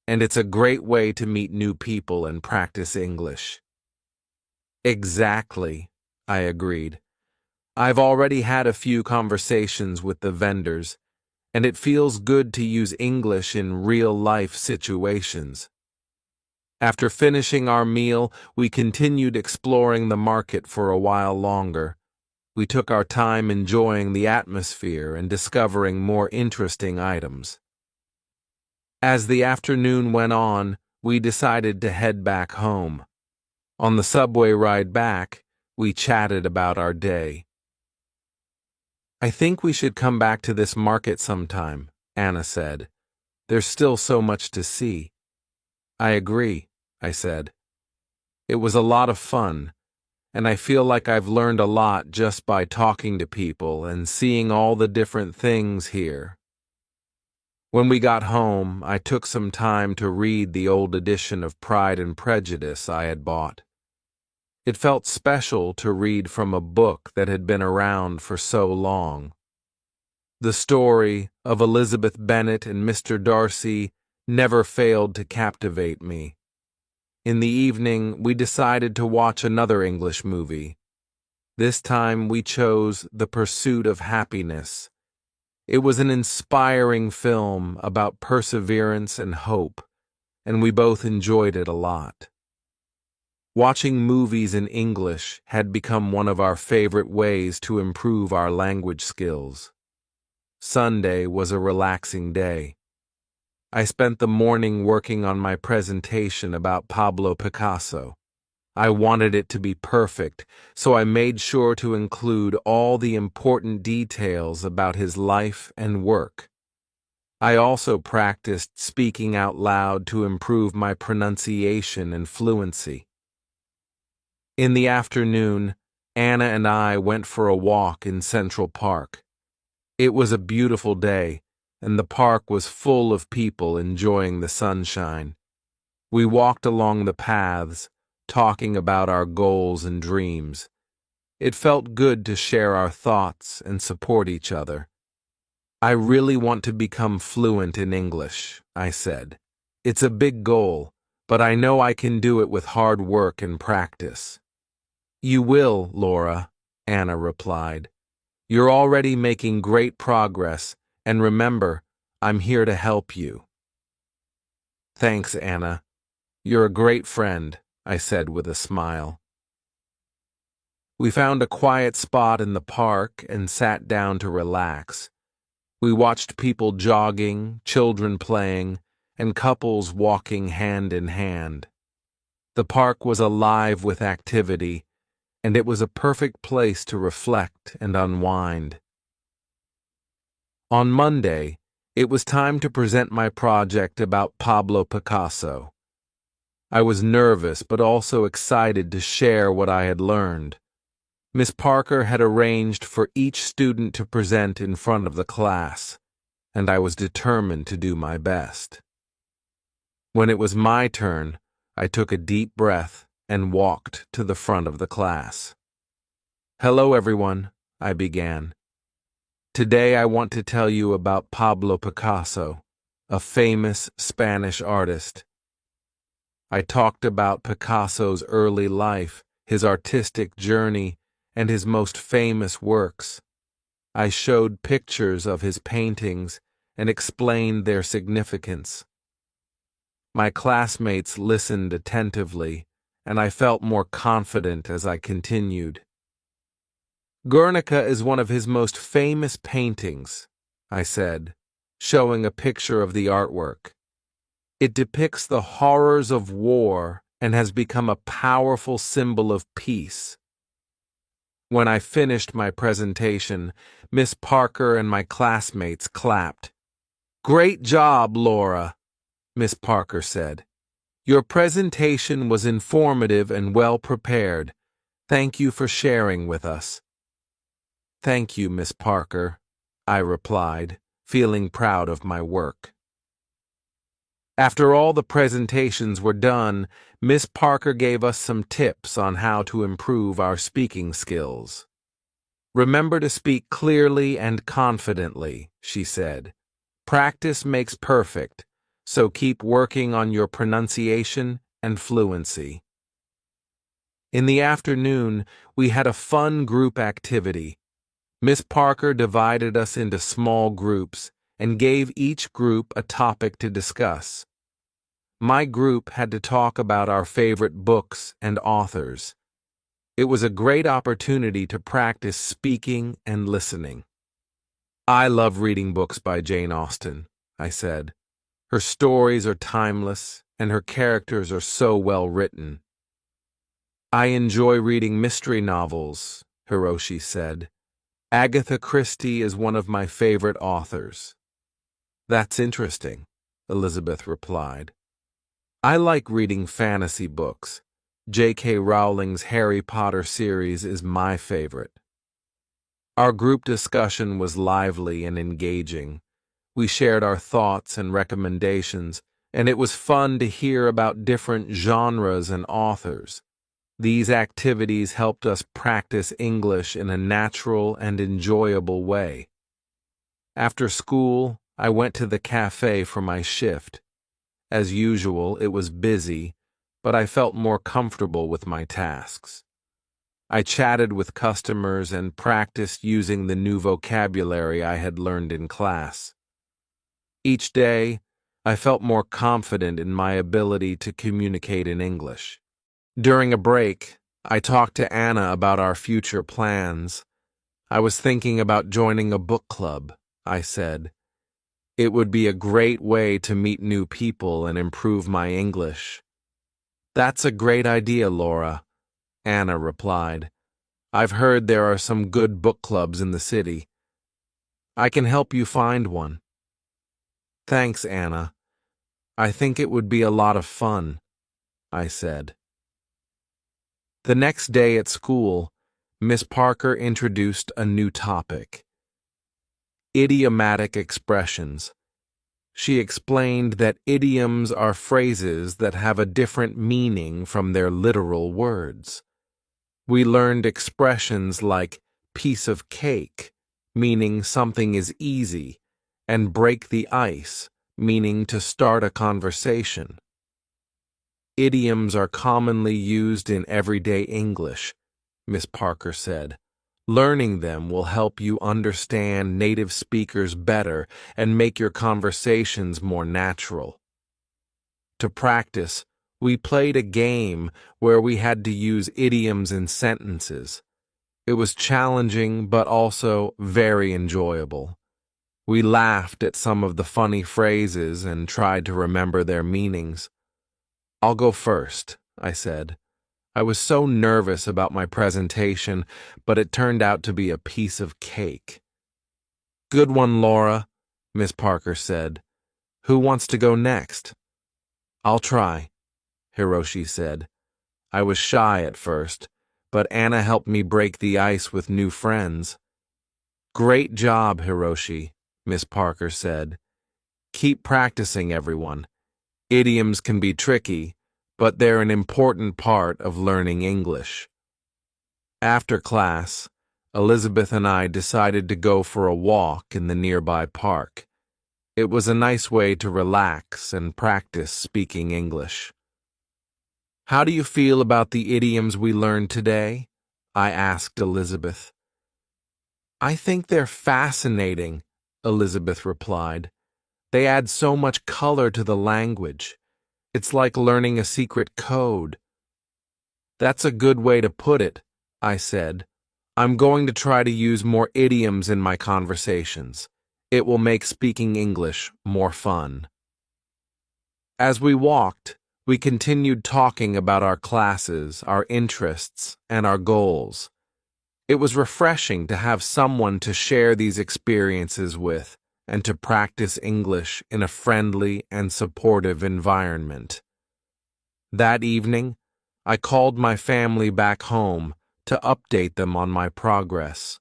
and it's a great way to meet new people and practice English." "Exactly," I agreed. "I've already had a few conversations with the vendors, and it feels good to use English in real-life situations." After finishing our meal, we continued exploring the market for a while longer. We took our time enjoying the atmosphere and discovering more interesting items. As the afternoon went on, we decided to head back home. On the subway ride back, we chatted about our day. "I think we should come back to this market sometime," Anna said. "There's still so much to see." "I agree," I said. "It was a lot of fun, and I feel like I've learned a lot just by talking to people and seeing all the different things here." When we got home, I took some time to read the old edition of Pride and Prejudice I had bought. It felt special to read from a book that had been around for so long. The story of Elizabeth Bennet and Mr. Darcy never failed to captivate me. In the evening, we decided to watch another English movie. This time we chose The Pursuit of Happiness. It was an inspiring film about perseverance and hope, and we both enjoyed it a lot. Watching movies in English had become one of our favorite ways to improve our language skills. Sunday was a relaxing day. I spent the morning working on my presentation about Pablo Picasso. I wanted it to be perfect, so I made sure to include all the important details about his life and work. I also practiced speaking out loud to improve my pronunciation and fluency. In the afternoon, Anna and I went for a walk in Central Park. It was a beautiful day, and the park was full of people enjoying the sunshine. We walked along the paths, talking about our goals and dreams. It felt good to share our thoughts and support each other. I really want to become fluent in English, I said. It's a big goal, but I know I can do it with hard work and practice. You will, Laura, Anna replied. You're already making great progress, and remember, I'm here to help you. Thanks, Anna. You're a great friend, I said with a smile. We found a quiet spot in the park and sat down to relax. We watched people jogging, children playing, and couples walking hand in hand. The park was alive with activity, and it was a perfect place to reflect and unwind. On Monday, it was time to present my project about Pablo Picasso. I was nervous but also excited to share what I had learned. Miss Parker had arranged for each student to present in front of the class, and I was determined to do my best. When it was my turn, I took a deep breath and walked to the front of the class. Hello, everyone, I began. Today I want to tell you about Pablo Picasso, a famous Spanish artist. I talked about Picasso's early life, his artistic journey, and his most famous works. I showed pictures of his paintings and explained their significance. My classmates listened attentively, and I felt more confident as I continued. Guernica is one of his most famous paintings, I said, showing a picture of the artwork. It depicts the horrors of war and has become a powerful symbol of peace. When I finished my presentation, Miss Parker and my classmates clapped. Great job, Laura, Miss Parker said. Your presentation was informative and well prepared. Thank you for sharing with us. Thank you, Miss Parker, I replied, feeling proud of my work. After all the presentations were done, Miss Parker gave us some tips on how to improve our speaking skills. Remember to speak clearly and confidently, she said. Practice makes perfect, so keep working on your pronunciation and fluency. In the afternoon, we had a fun group activity. Miss Parker divided us into small groups and gave each group a topic to discuss. My group had to talk about our favorite books and authors. It was a great opportunity to practice speaking and listening. I love reading books by Jane Austen, I said. Her stories are timeless, and her characters are so well written. I enjoy reading mystery novels, Hiroshi said. Agatha Christie is one of my favorite authors. That's interesting, Elizabeth replied. I like reading fantasy books. J.K. Rowling's Harry Potter series is my favorite. Our group discussion was lively and engaging. We shared our thoughts and recommendations, and it was fun to hear about different genres and authors. These activities helped us practice English in a natural and enjoyable way. After school, I went to the cafe for my shift. As usual, it was busy, but I felt more comfortable with my tasks. I chatted with customers and practiced using the new vocabulary I had learned in class. Each day, I felt more confident in my ability to communicate in English. During a break, I talked to Anna about our future plans. I was thinking about joining a book club, I said. It would be a great way to meet new people and improve my English. That's a great idea, Laura, Anna replied. I've heard there are some good book clubs in the city. I can help you find one. Thanks, Anna. I think it would be a lot of fun, I said. The next day at school, Miss Parker introduced a new topic: idiomatic expressions. She explained that idioms are phrases that have a different meaning from their literal words. We learned expressions like piece of cake, meaning something is easy, and break the ice, meaning to start a conversation. Idioms are commonly used in everyday English, Miss Parker said. Learning them will help you understand native speakers better and make your conversations more natural. To practice, we played a game where we had to use idioms in sentences. It was challenging but also very enjoyable. We laughed at some of the funny phrases and tried to remember their meanings. I'll go first, I said. I was so nervous about my presentation, but it turned out to be a piece of cake. Good one, Laura, Miss Parker said. Who wants to go next? I'll try, Hiroshi said. I was shy at first, but Anna helped me break the ice with new friends. Great job, Hiroshi, Miss Parker said. Keep practicing, everyone. Idioms can be tricky, but they're an important part of learning English. After class, Elizabeth and I decided to go for a walk in the nearby park. It was a nice way to relax and practice speaking English. How do you feel about the idioms we learned today? I asked Elizabeth. I think they're fascinating, Elizabeth replied. They add so much color to the language. It's like learning a secret code. That's a good way to put it, I said. I'm going to try to use more idioms in my conversations. It will make speaking English more fun. As we walked, we continued talking about our classes, our interests, and our goals. It was refreshing to have someone to share these experiences with and to practice English in a friendly and supportive environment. That evening, I called my family back home to update them on my progress.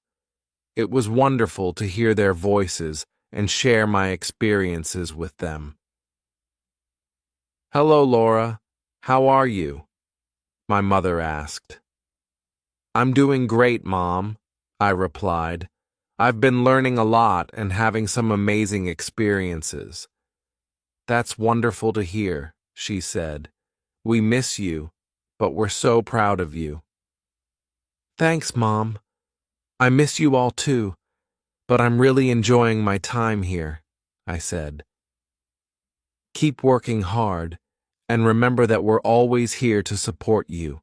It was wonderful to hear their voices and share my experiences with them. Hello, Laura. How are you? My mother asked. I'm doing great, Mom, I replied. I've been learning a lot and having some amazing experiences. That's wonderful to hear, she said. We miss you, but we're so proud of you. Thanks, Mom. I miss you all too, but I'm really enjoying my time here, I said. Keep working hard, and remember that we're always here to support you,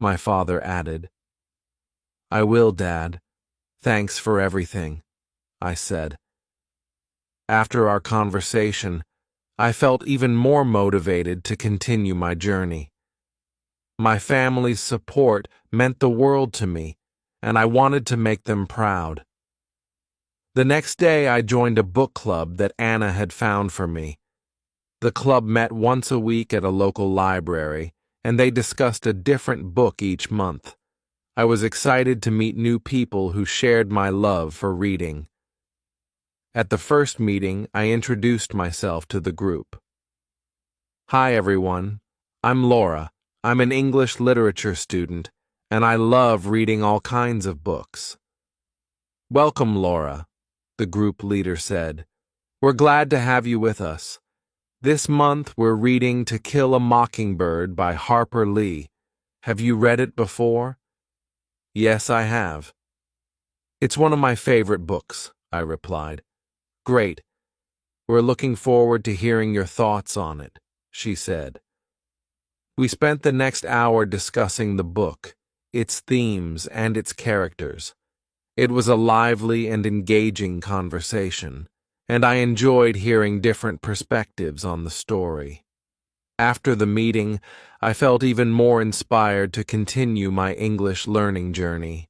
my father added. I will, Dad. Thanks for everything, I said. After our conversation, I felt even more motivated to continue my journey. My family's support meant the world to me, and I wanted to make them proud. The next day, I joined a book club that Anna had found for me. The club met once a week at a local library, and they discussed a different book each month. I was excited to meet new people who shared my love for reading. At the first meeting, I introduced myself to the group. Hi, everyone. I'm Laura. I'm an English literature student, and I love reading all kinds of books. Welcome, Laura, the group leader said. We're glad to have you with us. This month, we're reading To Kill a Mockingbird by Harper Lee. Have you read it before? Yes, I have. It's one of my favorite books, I replied. Great. We're looking forward to hearing your thoughts on it, she said. We spent the next hour discussing the book, its themes, and its characters. It was a lively and engaging conversation, and I enjoyed hearing different perspectives on the story. After the meeting, I felt even more inspired to continue my English learning journey.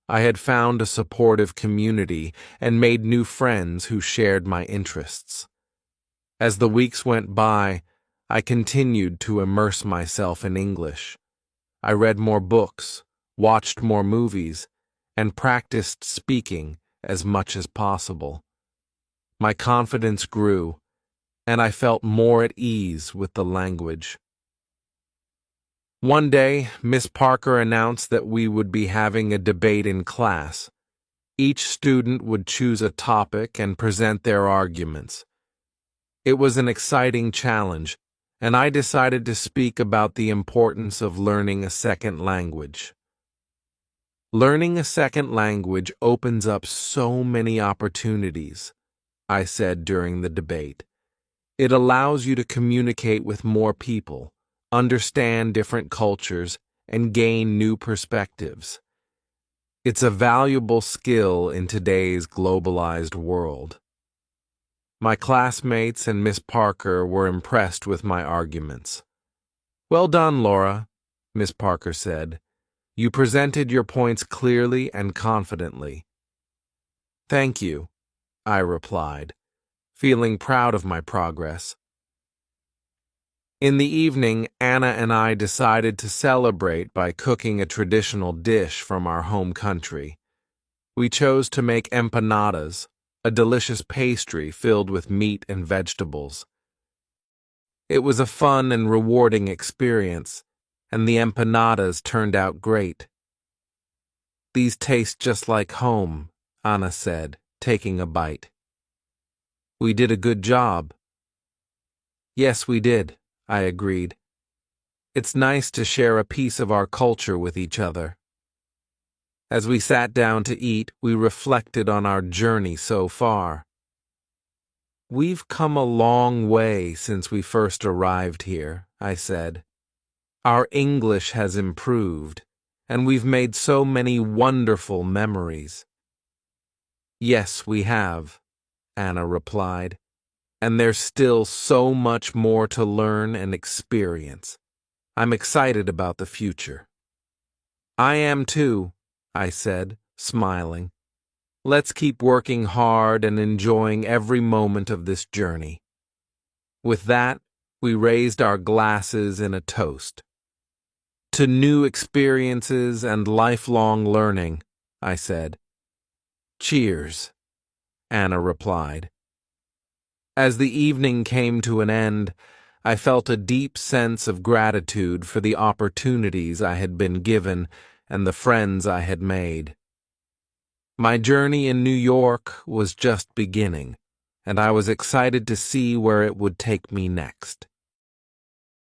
I had found a supportive community and made new friends who shared my interests. As the weeks went by, I continued to immerse myself in English. I read more books, watched more movies, and practiced speaking as much as possible. My confidence grew, and I felt more at ease with the language. One day, Miss Parker announced that we would be having a debate in class. Each student would choose a topic and present their arguments. It was an exciting challenge, and I decided to speak about the importance of learning a second language. Learning a second language opens up so many opportunities, I said during the debate. It allows you to communicate with more people, understand different cultures, and gain new perspectives. It's a valuable skill in today's globalized world. My classmates and Miss Parker were impressed with my arguments. "Well done, Laura," Miss Parker said. "You presented your points clearly and confidently." "Thank you," I replied, feeling proud of my progress. In the evening, Anna and I decided to celebrate by cooking a traditional dish from our home country. We chose to make empanadas, a delicious pastry filled with meat and vegetables. It was a fun and rewarding experience, and the empanadas turned out great. "These taste just like home," Anna said, taking a bite. "We did a good job." "Yes, we did," I agreed. "It's nice to share a piece of our culture with each other." As we sat down to eat, we reflected on our journey so far. "We've come a long way since we first arrived here," I said. "Our English has improved, and we've made so many wonderful memories." "Yes, we have," Anna replied. "And there's still so much more to learn and experience. I'm excited about the future." "I am too," I said, smiling. "Let's keep working hard and enjoying every moment of this journey." With that, we raised our glasses in a toast. "To new experiences and lifelong learning," I said. "Cheers," Anna replied. As the evening came to an end, I felt a deep sense of gratitude for the opportunities I had been given and the friends I had made. My journey in New York was just beginning, and I was excited to see where it would take me next.